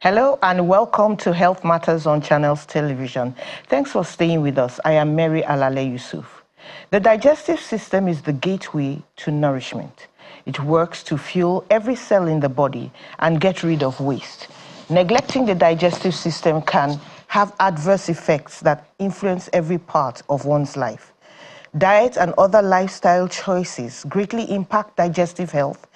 Hello and welcome to Health Matters on Channels Television. Thanks for staying with us. I am Mary Alale Yusuf. The digestive system is the gateway to nourishment. It works to fuel every cell in the body and get rid of waste. Neglecting the digestive system can have adverse effects that influence every part of one's life. Diet and other lifestyle choices greatly impact digestive health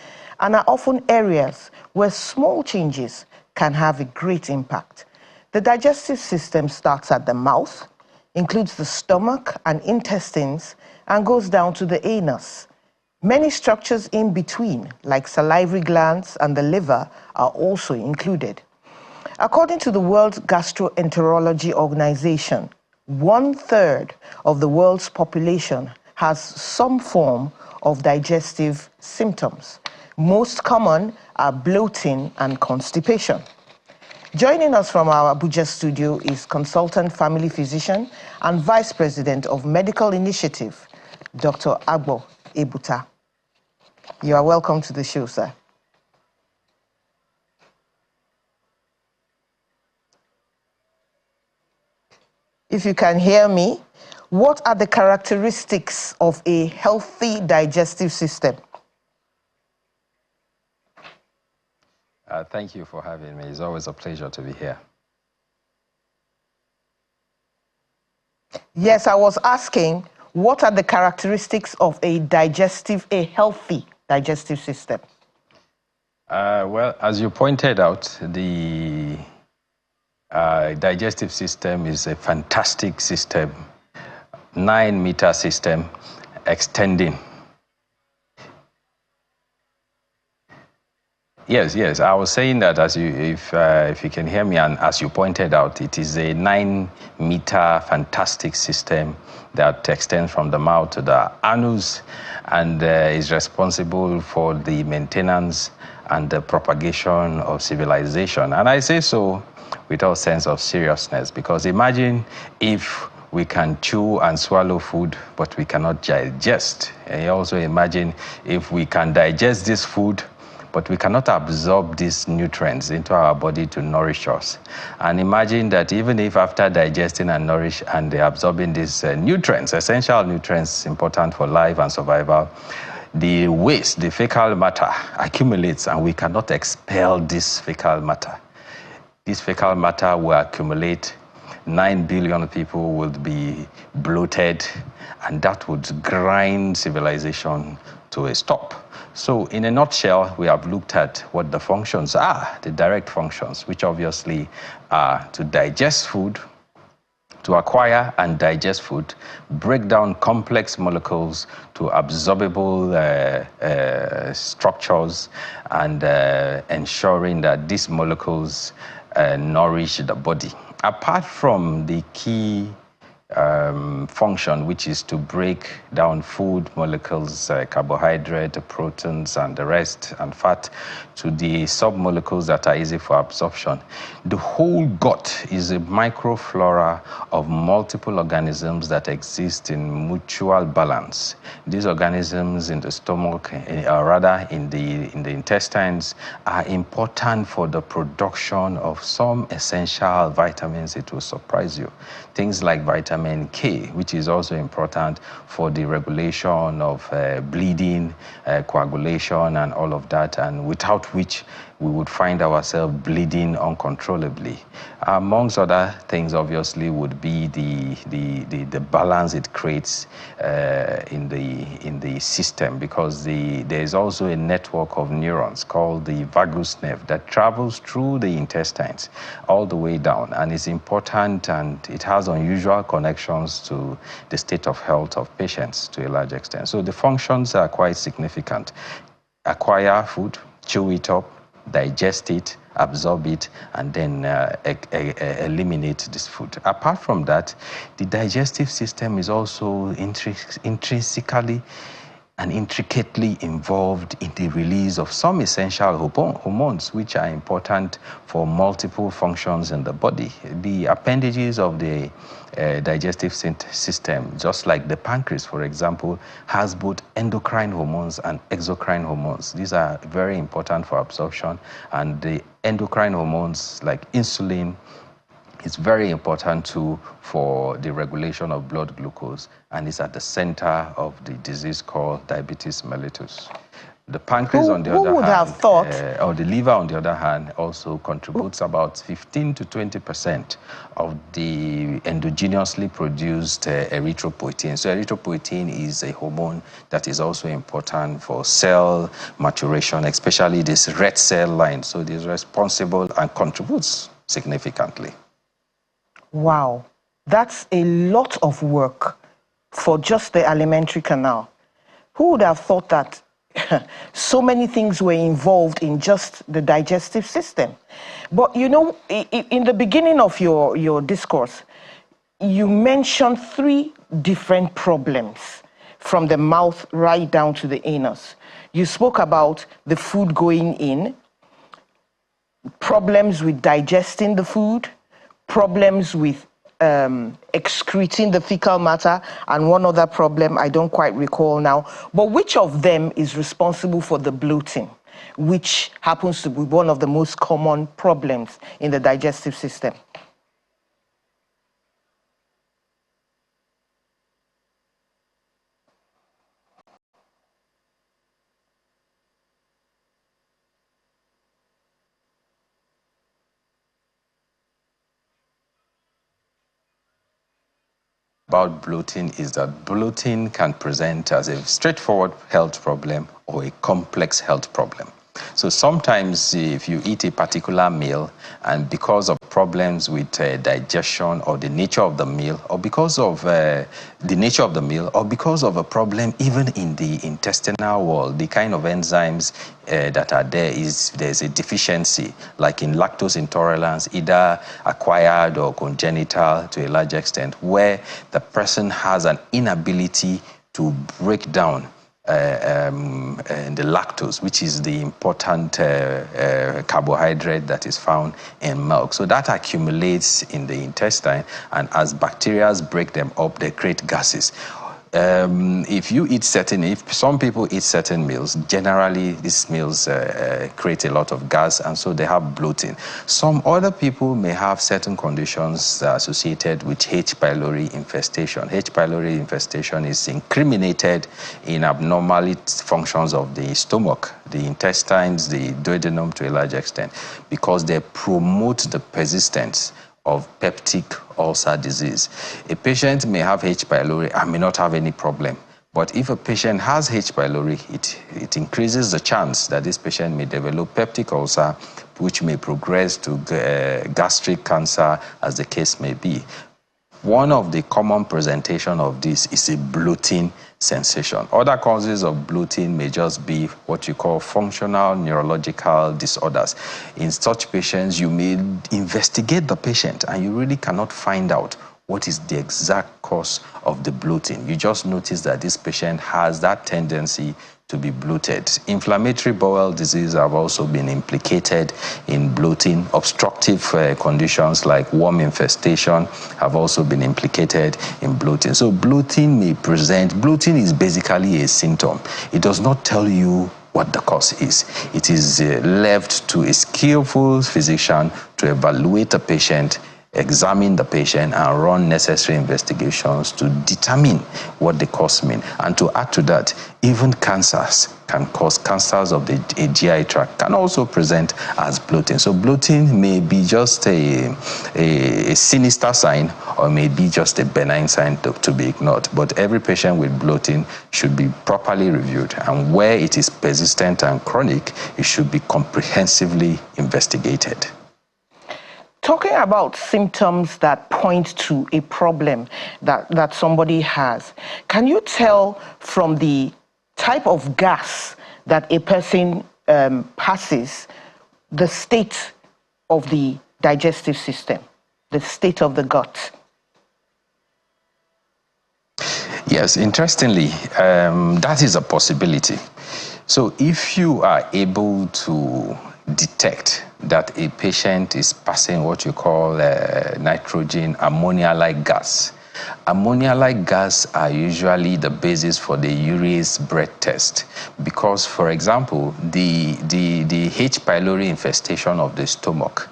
and are often areas where small changes can have a great impact. The digestive system starts at the mouth, includes the stomach and intestines, and goes down to the anus. Many structures in between, like salivary glands and the liver, are also included. According to the World Gastroenterology Organization, 1/3 of the world's population has some form of digestive symptoms. Most common are bloating and constipation. Joining us from our Abuja studio is consultant family physician and vice president of Medical Initiative, Dr. Agbo Ebuta. You are welcome to the show, sir. If you can hear me, what are the characteristics of a healthy digestive system? Thank you for having me. It's always a pleasure to be here. Yes, I was asking, what are the characteristics of a healthy digestive system? Well, as you pointed out, the digestive system is a fantastic system, 9-meter system extending. Yes. I was saying that if you can hear me, and as you pointed out, it is a 9-meter fantastic system that extends from the mouth to the anus and is responsible for the maintenance and the propagation of civilization. And I say so with all sense of seriousness, because imagine if we can chew and swallow food, but we cannot digest. And also imagine if we can digest this food, but we cannot absorb these nutrients into our body to nourish us. And imagine that even if after digesting and absorbing these nutrients, essential nutrients important for life and survival, the waste, the fecal matter accumulates and we cannot expel this fecal matter. This fecal matter will accumulate, 9 billion people will be bloated, and that would grind civilization to a stop. So in a nutshell, we have looked at what the functions are, the direct functions, which obviously are to digest food, to acquire and digest food, break down complex molecules to absorbable structures, and ensuring that these molecules nourish the body. Apart from the key function, which is to break down food molecules, carbohydrate, proteins, and the rest, and fat, to the submolecules that are easy for absorption. The whole gut is a microflora of multiple organisms that exist in mutual balance. These organisms in the stomach, or rather in the intestines, are important for the production of some essential vitamins. It will surprise you. Things like vitamin K, which is also important for the regulation of bleeding, coagulation, and all of that, and without which we would find ourselves bleeding uncontrollably. Amongst other things, obviously, would be the balance it creates in the system, because there is also a network of neurons called the vagus nerve that travels through the intestines all the way down, and it's important, and it has unusual connections to the state of health of patients to a large extent. So the functions are quite significant. Acquire food, chew it up, digest it, absorb it, and then eliminate this food. Apart from that, the digestive system is also intrinsically and intricately involved in the release of some essential hormones, which are important for multiple functions in the body. The appendages of the digestive system, just like the pancreas, for example, has both endocrine hormones and exocrine hormones. These are very important for absorption, and the endocrine hormones, like insulin, it's very important too for the regulation of blood glucose, and is at the center of the disease called diabetes mellitus. The pancreas, on the other would hand, have thought? or the liver, on the other hand, also contributes about 15 to 20% of the endogenously produced erythropoietin. So erythropoietin is a hormone that is also important for cell maturation, especially this red cell line. So it is responsible and contributes significantly. Wow, that's a lot of work for just the alimentary canal. Who would have thought that so many things were involved in just the digestive system? But you know, in the beginning of your discourse, you mentioned 3 different problems from the mouth right down to the anus. You spoke about the food going in, problems with digesting the food, problems with excreting the fecal matter, and one other problem I don't quite recall now. But which of them is responsible for the bloating, which happens to be one of the most common problems in the digestive system? About bloating is that bloating can present as a straightforward health problem or a complex health problem. So sometimes if you eat a particular meal and because of problems with digestion or the nature of the meal, or because of the nature of the meal, or because of a problem even in the intestinal wall, the kind of enzymes that are there's a deficiency, like in lactose intolerance, either acquired or congenital to a large extent, where the person has an inability to break down the lactose, which is the important carbohydrate that is found in milk. So that accumulates in the intestine, and as bacteria break them up, they create gases. If some people eat certain meals, generally these meals create a lot of gas, and so they have bloating. Some other people may have certain conditions associated with H. pylori infestation. H. pylori infestation is incriminated in abnormal functions of the stomach, the intestines, the duodenum to a large extent, because they promote the persistence of peptic ulcer disease. A patient may have H. pylori and may not have any problem. But if a patient has H. pylori, it increases the chance that this patient may develop peptic ulcer, which may progress to gastric cancer, as the case may be. One of the common presentation of this is a bloating sensation. Other causes of bloating may just be what you call functional neurological disorders. In such patients, you may investigate the patient and you really cannot find out what is the exact cause of the bloating. You just notice that this patient has that tendency to be bloated. Inflammatory bowel disease have also been implicated in bloating. Obstructive conditions like worm infestation have also been implicated in bloating. So bloating is basically a symptom. It does not tell you what the cause is. It is left to a skillful physician to evaluate the patient, examine the patient, and run necessary investigations to determine what the cause means. And to add to that, even cancers can cause cancers of the GI tract, can also present as bloating. So bloating may be just a sinister sign, or may be just a benign sign to be ignored. But every patient with bloating should be properly reviewed, and where it is persistent and chronic, it should be comprehensively investigated. Talking about symptoms that point to a problem that somebody has, can you tell from the type of gas that a person passes the state of the digestive system, the state of the gut? Yes, interestingly, that is a possibility. So if you are able to detect that a patient is passing what you call nitrogen ammonia-like gas, ammonia-like gas are usually the basis for the urease breath test because, for example, the H. pylori infestation of the stomach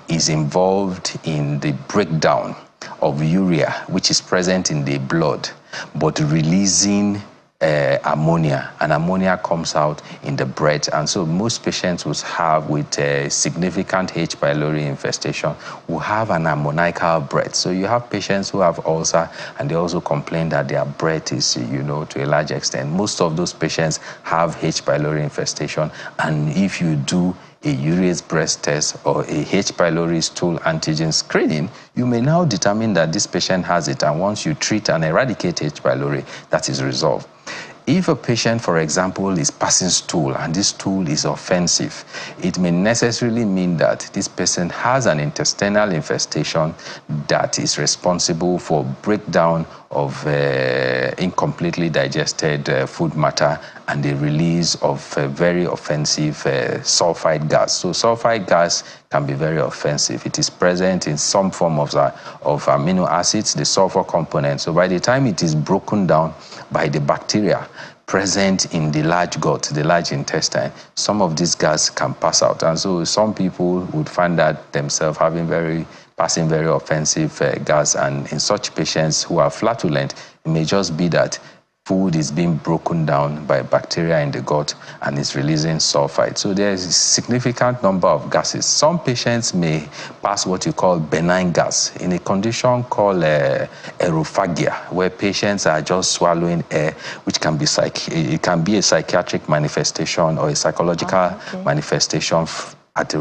is involved in the breakdown of urea, which is present in the blood, but releasing ammonia, and ammonia comes out in the breath. And so most patients who have with significant H. pylori infestation will have an ammoniacal breath. So you have patients who have ulcer and they also complain that their breath is, to a large extent. Most of those patients have H. pylori infestation, and if you do a urease breath test or a H. pylori stool antigen screening, you may now determine that this patient has it, and once you treat and eradicate H. pylori, that is resolved. If a patient, for example, is passing stool and this stool is offensive, it may necessarily mean that this person has an intestinal infestation that is responsible for breakdown of incompletely digested food matter and the release of very offensive sulfide gas. So sulfide gas can be very offensive. It is present in some form of amino acids, the sulfur component. So by the time it is broken down by the bacteria present in the large gut, the large intestine, some of this gas can pass out. And so some people would find that themselves passing very offensive gas. And in such patients who are flatulent, it may just be that food is being broken down by bacteria in the gut and is releasing sulfide. So there is a significant number of gases. Some patients may pass what you call benign gas in a condition called aerophagia, where patients are just swallowing air, which can be it can be a psychiatric manifestation or a psychological manifestation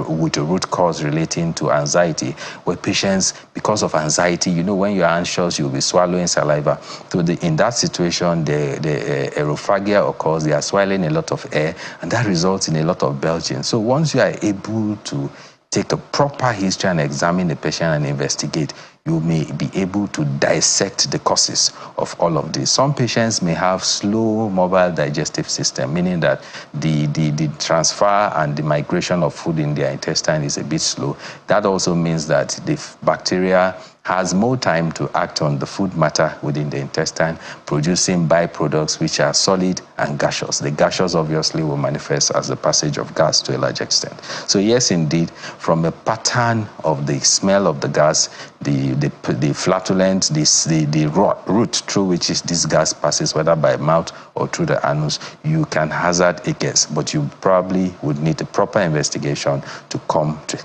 with a root cause relating to anxiety, where patients, because of anxiety, when you're anxious, you'll be swallowing saliva. So in that situation, the aerophagia occurs, they are swallowing a lot of air, and that results in a lot of belching. So once you are able to take a proper history and examine the patient and investigate, you may be able to dissect the causes of all of this. Some patients may have slow mobile digestive system, meaning that the transfer and the migration of food in their intestine is a bit slow. That also means that the bacteria has more time to act on the food matter within the intestine, producing byproducts which are solid and gaseous. The gaseous obviously will manifest as the passage of gas to a large extent. So yes, indeed, from a pattern of the smell of the gas, the flatulence, the route through which this gas passes, whether by mouth or through the anus, you can hazard a guess, but you probably would need a proper investigation to come to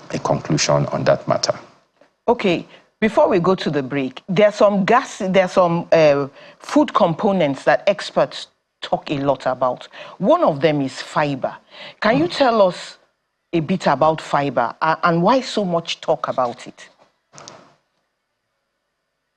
a conclusion on that matter. Okay. Before we go to the break, there are some food components that experts talk a lot about. One of them is fiber. Can you tell us a bit about fiber and why so much talk about it?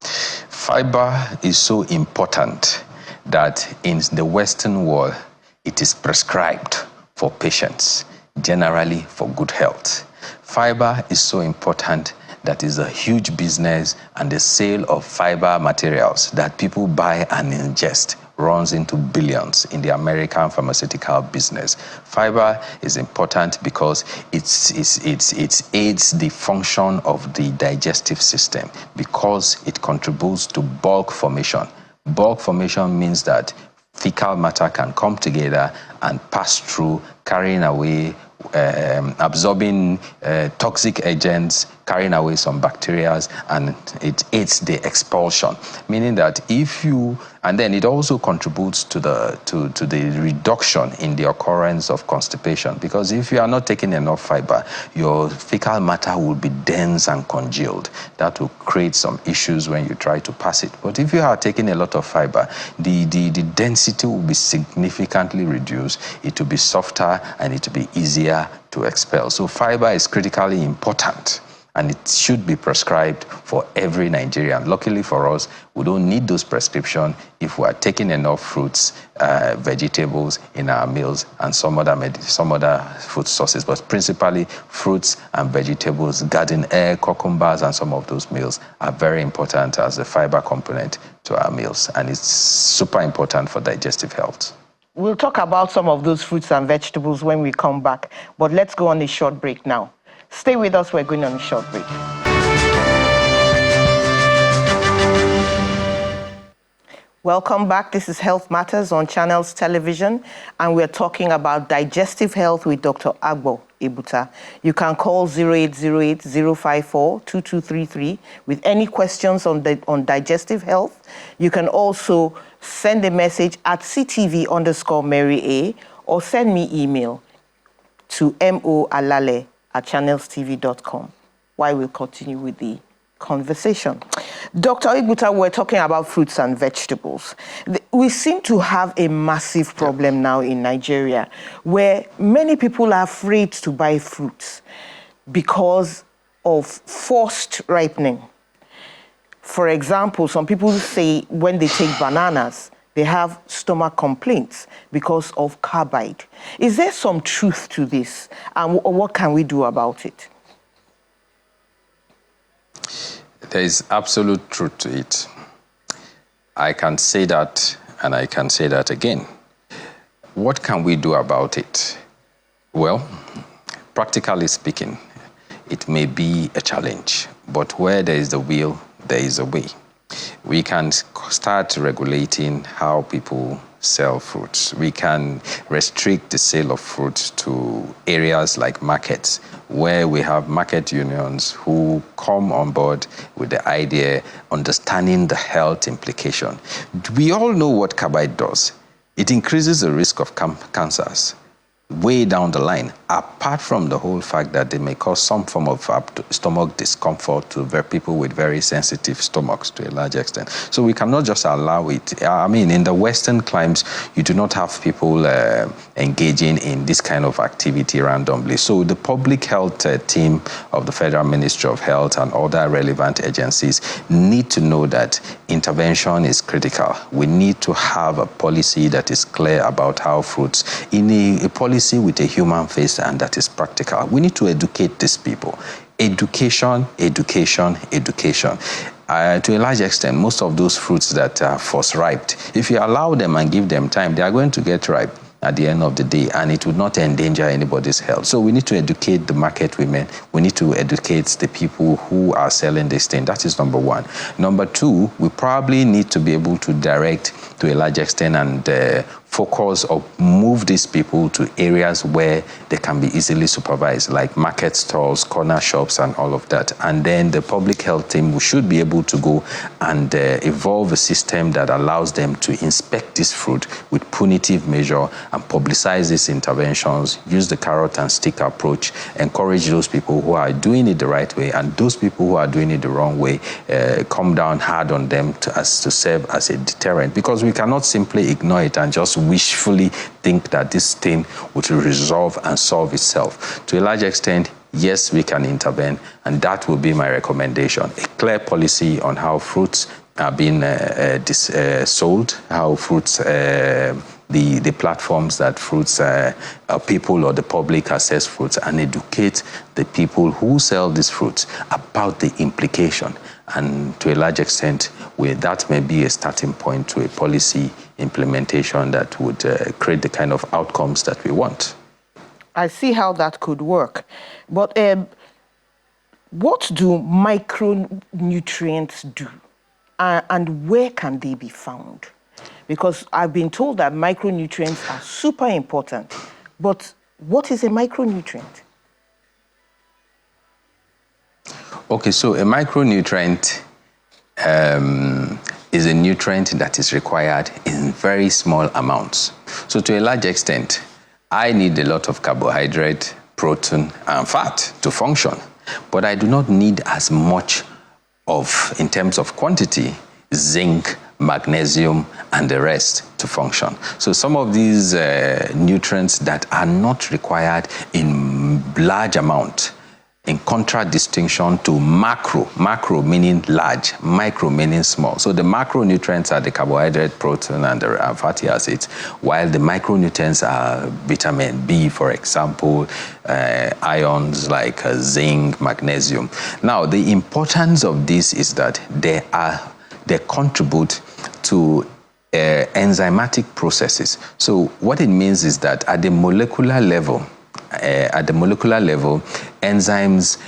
Fiber is so important that in the Western world, it is prescribed for patients, generally for good health. Fiber is so important that is a huge business, and the sale of fiber materials that people buy and ingest runs into billions in the American pharmaceutical business. Fiber is important because it aids the function of the digestive system because it contributes to bulk formation. Bulk formation means that fecal matter can come together and pass through, carrying away, absorbing toxic agents, carrying away some bacteria, and it aids the expulsion. Meaning that and then it also contributes to the reduction in the occurrence of constipation, because if you are not taking enough fiber, your fecal matter will be dense and congealed. That will create some issues when you try to pass it. But if you are taking a lot of fiber, the density will be significantly reduced, it will be softer, and it will be easier to expel. So fiber is critically important. and it should be prescribed for every Nigerian. Luckily for us, we don't need those prescriptions if we are taking enough fruits, vegetables in our meals, and some other food sources, but principally fruits and vegetables, garden egg, cucumbers, and some of those meals are very important as a fiber component to our meals, and it's super important for digestive health. We'll talk about some of those fruits and vegetables when we come back, but let's go on a short break now. Stay with us, we're going on a short break. Welcome back. This is Health Matters on Channels Television, and we're talking about digestive health with Dr. Agbo Ebuta. You can call 0808-054-2233 with any questions on digestive health. You can also send a message at CTV_Mary A, or send me email to moalale@channelstv.com, while we'll continue with the conversation. Dr. Ebuta, we're talking about fruits and vegetables. We seem to have a massive problem now in Nigeria where many people are afraid to buy fruits because of forced ripening. For example, some people say when they take bananas, they have stomach complaints because of carbide. Is there some truth to this? And what can we do about it? There is absolute truth to it. I can say that, and I can say that again. What can we do about it? Well, practically speaking, it may be a challenge, but where there is the will, there is a way. We can start regulating how people sell fruits. We can restrict the sale of fruits to areas like markets, where we have market unions who come on board with the idea, understanding the health implication. We all know what carbide does. It increases the risk of cancers way down the line, apart from the whole fact that they may cause some form of stomach discomfort to people with very sensitive stomachs to a large extent. So we cannot just allow it. I mean, in the Western climes, you do not have people engaging in this kind of activity randomly. So the public health team of the Federal Ministry of Health and other relevant agencies need to know that intervention is critical. We need to have a policy that is clear about how fruits, in a policy with a human face, and that is practical. We need to educate these people. Education, education, education. To a large extent, most of those fruits that are force-riped, if you allow them and give them time, they are going to get ripe at the end of the day, and it would not endanger anybody's health. So we need to educate the market women. We need to educate the people who are selling this thing. That is number one. Number two, we probably need to be able to direct to a large extent and focus or move these people to areas where they can be easily supervised, like market stalls, corner shops, and all of that. And then the public health team, we should be able to go and evolve a system that allows them to inspect this fruit with punitive measure and publicize these interventions, use the carrot and stick approach, encourage those people who are doing it the right way, and those people who are doing it the wrong way, come down hard on them to serve as a deterrent, because we cannot simply ignore it and just wishfully think that this thing would resolve and solve itself. To a large extent, yes, we can intervene, and that will be my recommendation. A clear policy on how fruits are being sold, how fruits, the platforms that fruits people or the public access fruits, and educate the people who sell these fruits about the implication. And to a large extent, that may be a starting point to a policy implementation that would create the kind of outcomes that we want. I see how that could work. But what do micronutrients do? And where can they be found? Because I've been told that micronutrients are super important. But what is a micronutrient? Okay, so a micronutrient is a nutrient that is required in very small amounts. So to a large extent, I need a lot of carbohydrate, protein, and fat to function. But I do not need as much in terms of quantity, zinc, magnesium, and the rest to function. So some of these nutrients that are not required in large amount, in contradistinction to macro meaning large, micro meaning small. So the macronutrients are the carbohydrate, protein, and the fatty acids, while the micronutrients are vitamin B, for example, ions like zinc, magnesium. Now, the importance of this is that they contribute to enzymatic processes. So what it means is that at the molecular level, enzymes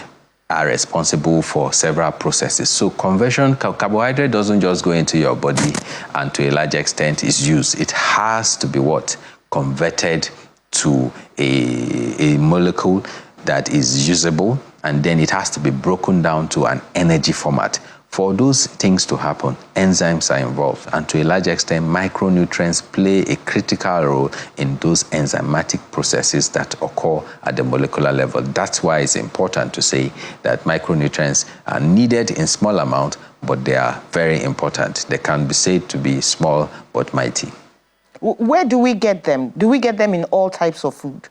are responsible for several processes. So conversion, carbohydrate doesn't just go into your body and to a large extent is used. It has to be what? Converted to a molecule that is usable, and then it has to be broken down to an energy format. For those things to happen, enzymes are involved, and to a large extent, micronutrients play a critical role in those enzymatic processes that occur at the molecular level. That's why it's important to say that micronutrients are needed in small amount, but they are very important. They can be said to be small but mighty. Where do we get them? Do we get them in all types of food?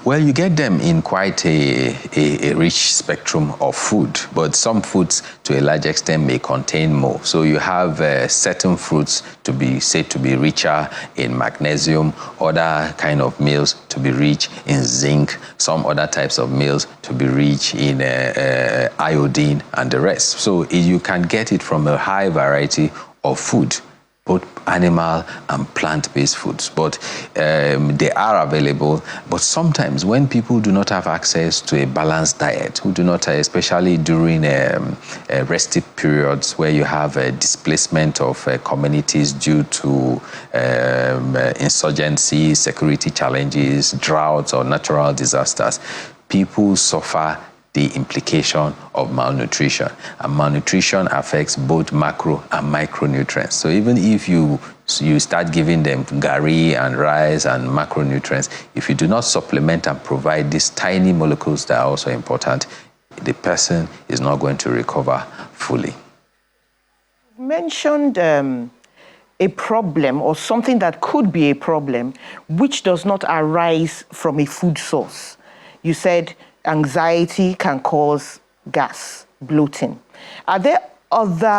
Well, you get them in quite a rich spectrum of food, but some foods to a large extent may contain more. So you have certain fruits to be said to be richer in magnesium, other kind of meals to be rich in zinc, some other types of meals to be rich in iodine and the rest. So you can get it from a high variety of food, both animal and plant-based foods, but they are available. But sometimes when people do not have access to a balanced diet, who do not, especially during restive periods where you have a displacement of communities due to insurgency, security challenges, droughts, or natural disasters, people suffer the implication of malnutrition. And malnutrition affects both macro and micronutrients. So even if you start giving them gari and rice and macronutrients, if you do not supplement and provide these tiny molecules that are also important, the person is not going to recover fully. You mentioned a problem or something that could be a problem which does not arise from a food source. You said anxiety can cause gas, bloating. Are there other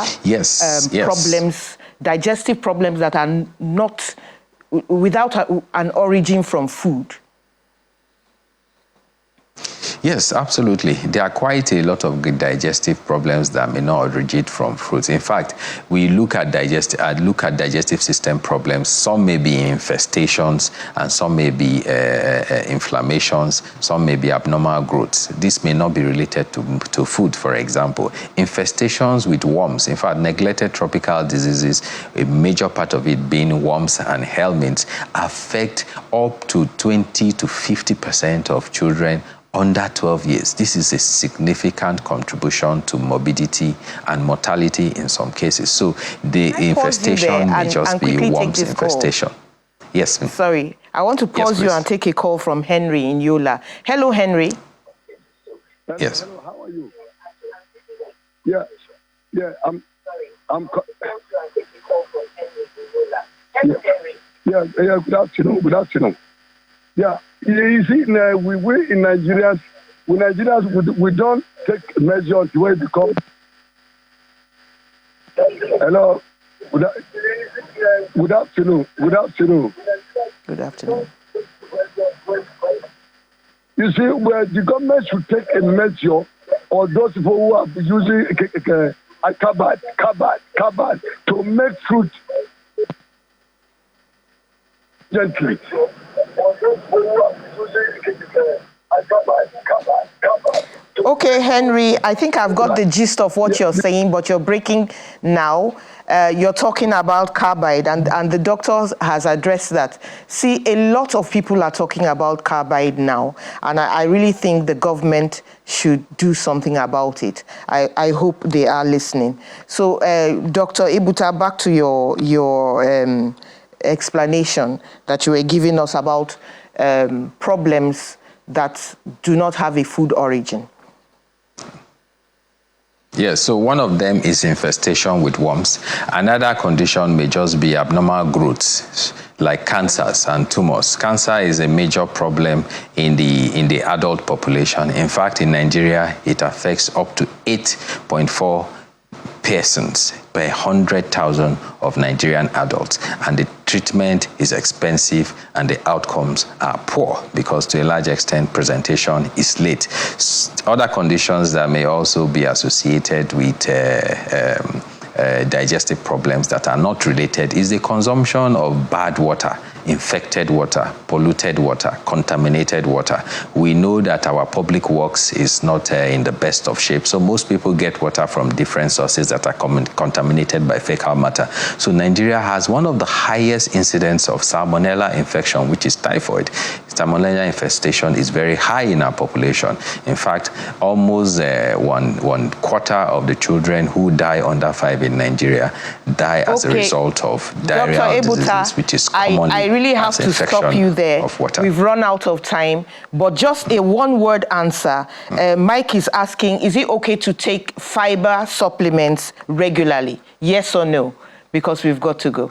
problems, digestive problems that are not without an origin from food? Yes, absolutely. There are quite a lot of digestive problems that may not originate from fruits. In fact, we look at digestive system problems. Some may be infestations, and some may be inflammations. Some may be abnormal growths. This may not be related to food, for example. Infestations with worms. In fact, neglected tropical diseases, a major part of it being worms and helminths, affect up to 20 to 50% of children under 12 years. This is a significant contribution to morbidity and mortality in some cases. So the infestation may just be worms infestation. Yes, ma'am. Sorry, I want to pause you and take a call from Henry in Yola. Hello, Henry. Yes. Hello, how are you? Yeah, I'm good afternoon. Yeah, you see, we in Nigerians, we don't take measures where it becomes. Hello, good afternoon. Good afternoon. You see, where the government should take a measure, or those people who are using a cupboard to make fruit gently. Okay, Henry, I think I've got the gist of what you're saying, but you're breaking now. You're talking about carbide, and the doctor has addressed that. See, a lot of people are talking about carbide now, and I really think the government should do something about it. I hope they are listening. So, Dr. Ibuta, back to your explanation that you were giving us about problems that do not have a food origin. Yes, so one of them is infestation with worms. Another condition may just be abnormal growths, like cancers and tumors. Cancer is a major problem in the adult population. In fact, in Nigeria, it affects up to 8.4 persons per 100,000 of Nigerian adults, and the treatment is expensive and the outcomes are poor because to a large extent presentation is late. Other conditions that may also be associated with digestive problems that are not related is the consumption of bad water, infected water, polluted water, contaminated water. We know that our public works is not in the best of shape, so most people get water from different sources that are contaminated by fecal matter. So Nigeria has one of the highest incidents of salmonella infection, which is typhoid. Salmonella infestation is very high in our population. In fact, almost one quarter of the children who die under 5 in Nigeria die as a result of diarrheal diseases, which is commonly I really have to stop you there. We've run out of time, but just a one-word answer. Mike is asking, is it okay to take fiber supplements regularly? Yes or no? Because we've got to go.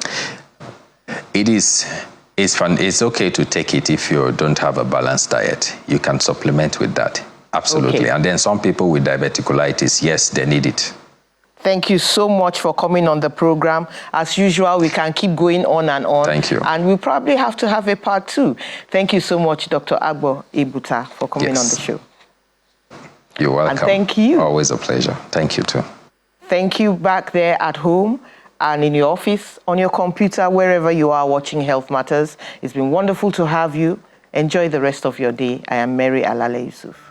It's okay to take it if you don't have a balanced diet. You can supplement with that. Absolutely. Okay. And then some people with diverticulitis, yes, they need it. Thank you so much for coming on the program. As usual, we can keep going on and on. Thank you. And we'll probably have to have a part 2. Thank you so much, Dr. Agbo Ebuta, for coming on the show. You're welcome. And thank you. Always a pleasure. Thank you too. Thank you back there at home and in your office, on your computer, wherever you are watching Health Matters. It's been wonderful to have you. Enjoy the rest of your day. I am Mary Alale Yusuf.